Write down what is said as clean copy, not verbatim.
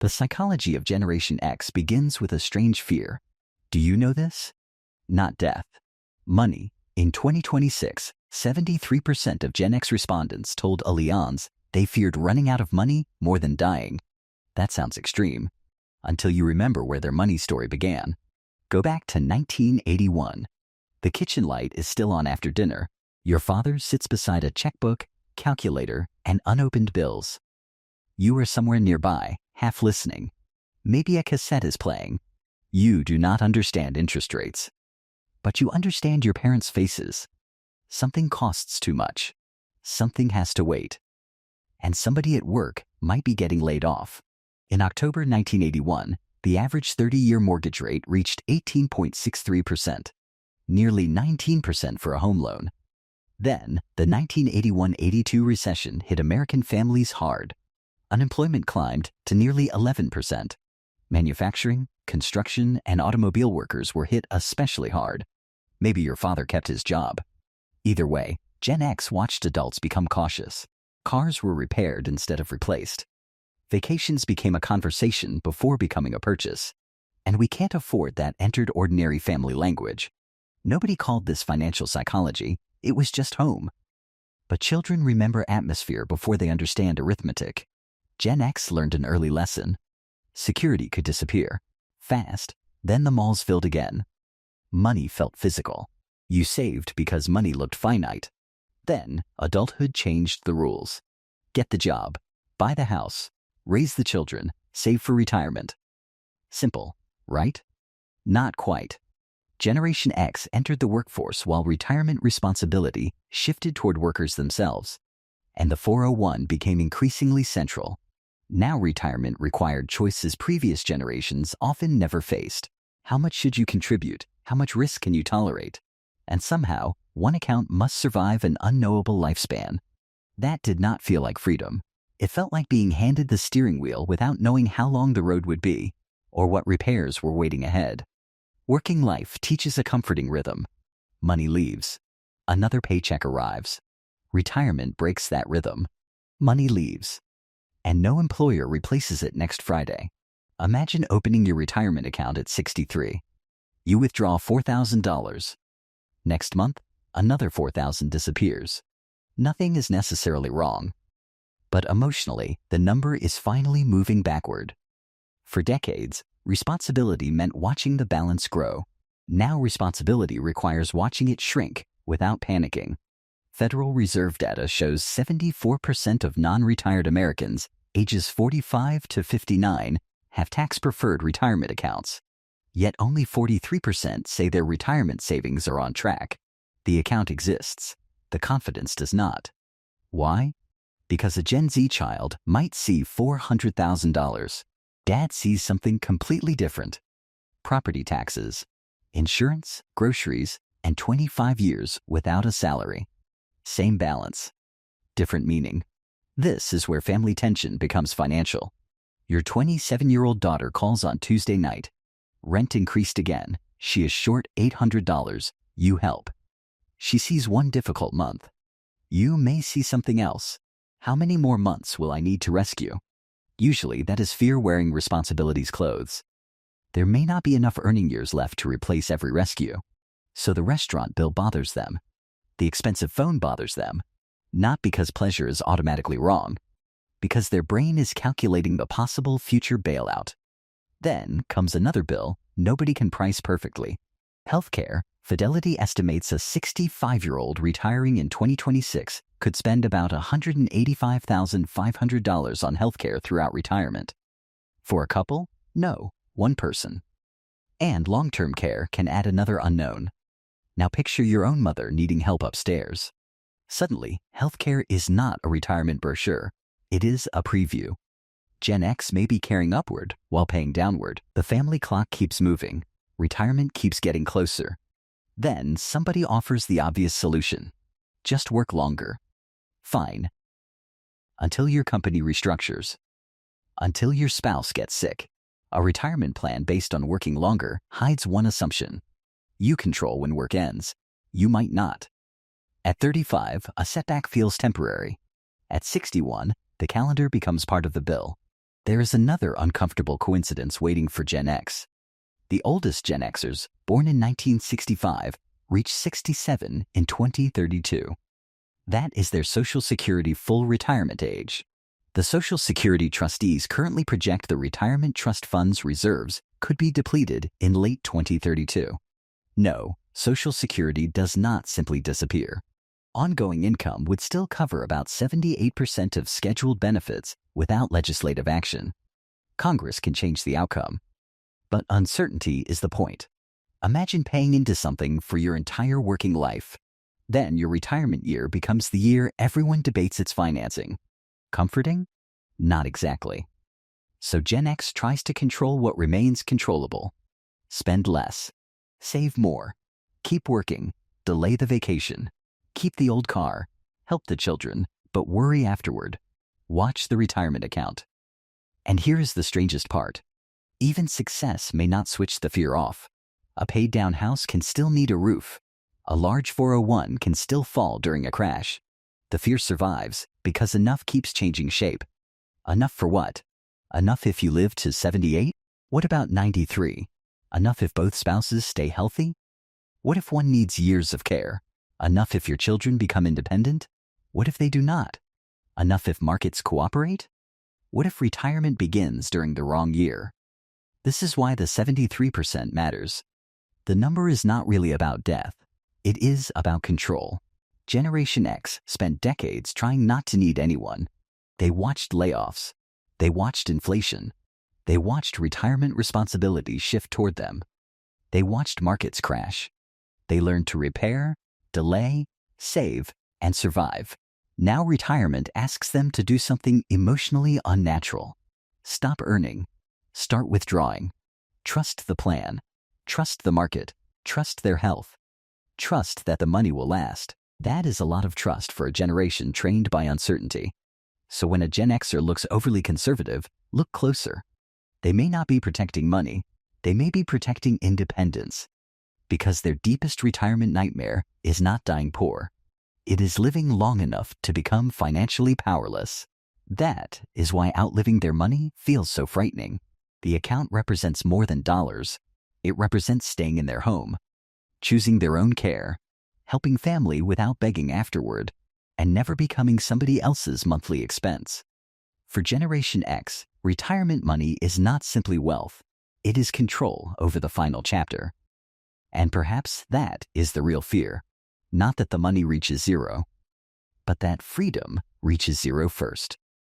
The psychology of Generation X begins with a strange fear. Do you know this? Not death. Money. In 2026, 73% of Gen X respondents told Allianz they feared running out of money more than dying. That sounds extreme. Until you remember where their money story began. Go back to 1981. The kitchen light is still on after dinner. Your father sits beside a checkbook, calculator, and unopened bills. You are somewhere nearby, half listening. Maybe a cassette is playing. You do not understand interest rates. But you understand your parents' faces. Something costs too much. Something has to wait. And somebody at work might be getting laid off. In October 1981, the average 30-year mortgage rate reached 18.63%, nearly 19% for a home loan. Then, the 1981-82 recession hit American families hard. Unemployment climbed to nearly 11%. Manufacturing, construction, and automobile workers were hit especially hard. Maybe your father kept his job. Either way, Gen X watched adults become cautious. Cars were repaired instead of replaced. Vacations became a conversation before becoming a purchase. And we can't afford that entered ordinary family language. Nobody called this financial psychology. It was just home. But children remember atmosphere before they understand arithmetic. Gen X learned an early lesson. Security could disappear. Fast. Then the malls filled again. Money felt physical. You saved because money looked finite. Then, adulthood changed the rules. Get the job. Buy the house. Raise the children. Save for retirement. Simple, right? Not quite. Generation X entered the workforce while retirement responsibility shifted toward workers themselves, and the 401 became increasingly central. Now retirement required choices previous generations often never faced. How much should you contribute? How much risk can you tolerate? And somehow, one account must survive an unknowable lifespan. That did not feel like freedom. It felt like being handed the steering wheel without knowing how long the road would be, or what repairs were waiting ahead. Working life teaches a comforting rhythm. Money leaves. Another paycheck arrives. Retirement breaks that rhythm. Money leaves. And no employer replaces it next Friday. Imagine opening your retirement account at 63. You withdraw $4,000. Next month, another $4,000 disappears. Nothing is necessarily wrong. But emotionally, the number is finally moving backward. For decades, responsibility meant watching the balance grow. Now responsibility requires watching it shrink without panicking. Federal Reserve data shows 74% of non-retired Americans ages 45 to 59 have tax-preferred retirement accounts. Yet only 43% say their retirement savings are on track. The account exists. The confidence does not. Why? Because a Gen Z child might see $400,000. Dad sees something completely different. Property taxes, insurance, groceries, and 25 years without a salary. Same balance. Different meaning. This is where family tension becomes financial. Your 27-year-old daughter calls on Tuesday night. Rent increased again. She is short $800. You help. She sees one difficult month. You may see something else. How many more months will I need to rescue? Usually that is fear wearing responsibility's clothes. There may not be enough earning years left to replace every rescue. So the restaurant bill bothers them. The expensive phone bothers them. Not because pleasure is automatically wrong, because their brain is calculating the possible future bailout. Then comes another bill nobody can price perfectly. Healthcare. Fidelity estimates a 65-year-old retiring in 2026 could spend about $185,500 on healthcare throughout retirement. For a couple? No, one person. And long-term care can add another unknown. Now picture your own mother needing help upstairs. Suddenly, healthcare is not a retirement brochure. It is a preview. Gen X may be carrying upward while paying downward. The family clock keeps moving. Retirement keeps getting closer. Then somebody offers the obvious solution. Just work longer. Fine. Until your company restructures. Until your spouse gets sick. A retirement plan based on working longer hides one assumption. You control when work ends. You might not. At 35, a setback feels temporary. At 61, the calendar becomes part of the bill. there is another uncomfortable coincidence waiting for Gen X. The oldest Gen Xers, born in 1965, reach 67 in 2032. That is their Social Security full retirement age. The Social Security trustees currently project the retirement trust fund's reserves could be depleted in late 2032. No, Social Security does not simply disappear. Ongoing income would still cover about 78% of scheduled benefits without legislative action. Congress can change the outcome. But uncertainty is the point. Imagine paying into something for your entire working life. Then your retirement year becomes the year everyone debates its financing. Comforting? Not exactly. So Gen X tries to control what remains controllable. Spend less. Save more. Keep working. Delay the vacation. Keep the old car. Help the children, but worry afterward. Watch the retirement account. And here is the strangest part. Even success may not switch the fear off. A paid-down house can still need a roof. A large 401 can still fall during a crash. The fear survives because enough keeps changing shape. Enough for what? Enough if you live to 78? What about 93? Enough if both spouses stay healthy? What if one needs years of care? Enough if your children become independent? What if they do not? Enough if markets cooperate? What if retirement begins during the wrong year? This is why the 73% matters. The number is not really about death. It is about control. Generation X spent decades trying not to need anyone. They watched layoffs. They watched inflation. They watched retirement responsibilities shift toward them. They watched markets crash. They learned to repair, delay, save, and survive. Now retirement asks them to do something emotionally unnatural. Stop earning. Start withdrawing. Trust the plan. Trust the market. Trust their health. Trust that the money will last. That is a lot of trust for a generation trained by uncertainty. So when a Gen Xer looks overly conservative, look closer. They may not be protecting money. They may be protecting independence. Because their deepest retirement nightmare is not dying poor. It is living long enough to become financially powerless. That is why outliving their money feels so frightening. The account represents more than dollars. It represents staying in their home, choosing their own care, helping family without begging afterward, and never becoming somebody else's monthly expense. For Generation X, retirement money is not simply wealth. It is control over the final chapter. And perhaps that is the real fear. Not that the money reaches zero, but that freedom reaches zero first.